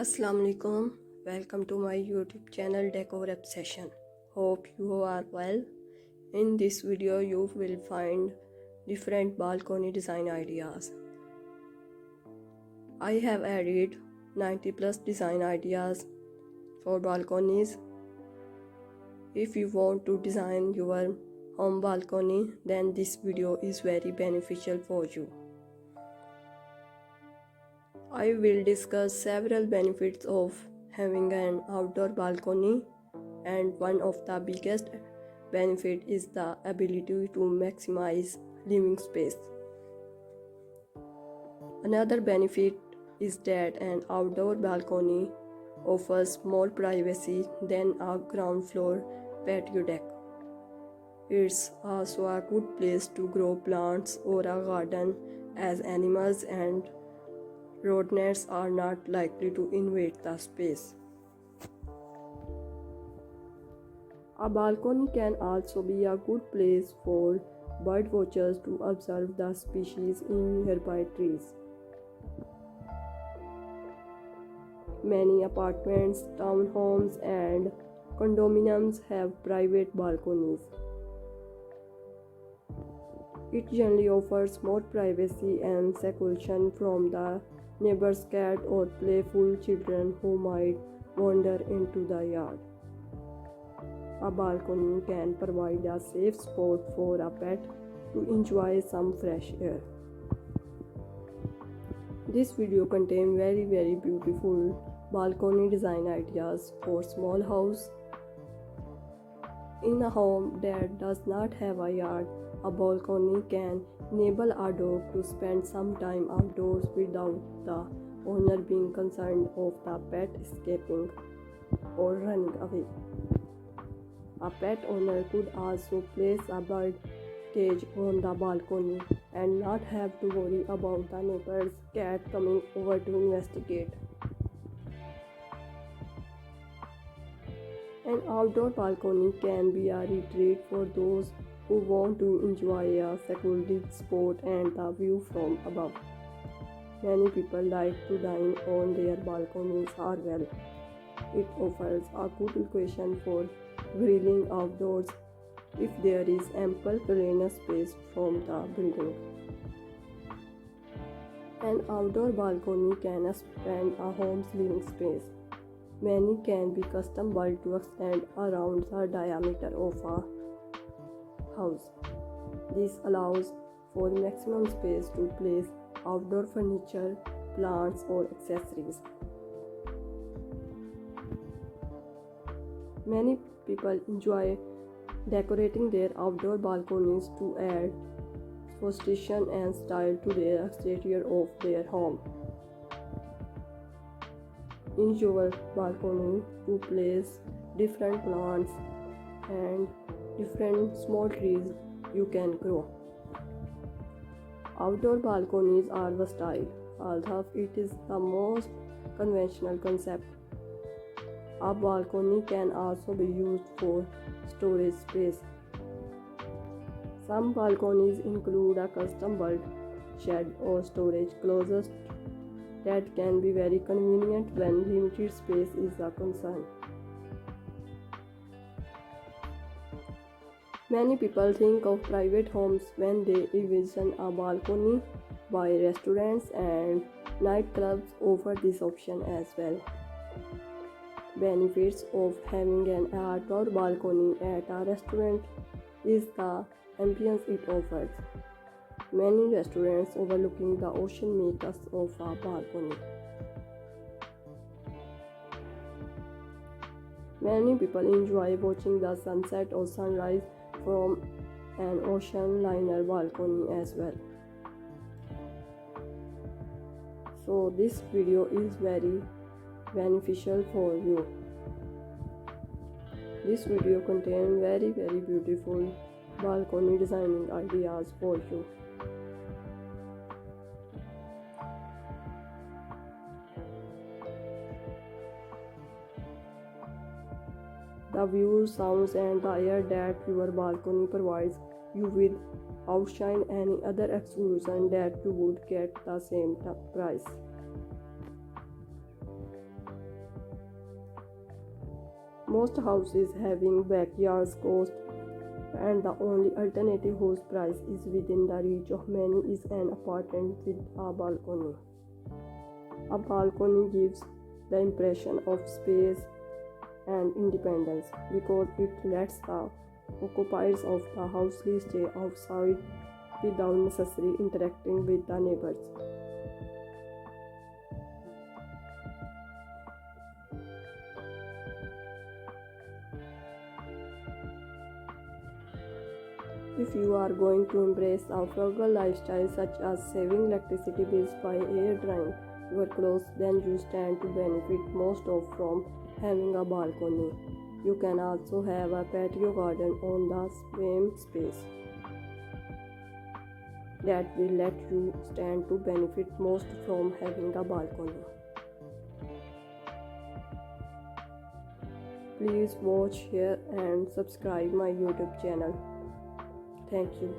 Assalamu alaikum. Welcome to my YouTube channel Decor Obsession. Hope you are well. In this video you will find different balcony design ideas. I have added 90 plus design ideas for balconies. If you want to design your home balcony, then this video is very beneficial for you. I will discuss several benefits of having an outdoor balcony, and one of the biggest benefit is the ability to maximize living space. Another benefit is that an outdoor balcony offers more privacy than a ground floor patio deck. It's also a good place to grow plants or a garden, as animals and rodents are not likely to invade the space. A balcony can also be a good place for bird watchers to observe the species in nearby trees. Many apartments, townhomes, and condominiums have private balconies. It generally offers more privacy and seclusion from the neighbor's cat or playful children who might wander into the yard. A balcony can provide a safe spot for a pet to enjoy some fresh air. This video contains very beautiful balcony design ideas for small house. In a home that does not have a yard, a balcony can enable a dog to spend some time outdoors without the owner being concerned of the pet escaping or running away. A pet owner could also place a bird cage on the balcony and not have to worry about the neighbor's cat coming over to investigate. An outdoor balcony can be a retreat for those who want to enjoy a secluded spot and the view from above. Many people like to dine on their balconies as well. It offers a good location for grilling outdoors if there is ample clean space from the building. An outdoor balcony can expand a home's living space. Many can be custom built to extend around the diameter of a house. This allows for maximum space to place outdoor furniture, plants, or accessories. Many people enjoy decorating their outdoor balconies to add sophistication and style to the exterior of their home. In your balcony, to place different plants and different small trees you can grow. Outdoor balconies are versatile, although it is the most conventional concept. A balcony can also be used for storage space. Some balconies include a custom built shed or storage closet that can be very convenient when limited space is a concern. Many people think of private homes when they envision a balcony, while restaurants and nightclubs offer this option as well. Benefits of having an outdoor balcony at a restaurant is the ambience it offers. Many restaurants overlooking the ocean make use of a balcony. Many people enjoy watching the sunset or sunrise from an ocean liner balcony as well. So this video is very beneficial for you. This video contains very beautiful balcony designing ideas for you. The views, sounds, and the air that your balcony provides you with outshine any other exclusion that you would get the same price. Most houses having backyards cost, and the only alternative whose price is within the reach of many is an apartment with a balcony. A balcony gives the impression of space and independence because it lets the occupiers of the house stay outside without necessarily interacting with the neighbors. If you are going to embrace a frugal lifestyle such as saving electricity bills by air drying your clothes, then you stand to benefit most of from having a balcony. You can also have a patio garden on the same space that will let you stand to benefit most from having a balcony. Please watch, share and subscribe my YouTube channel. Thank you.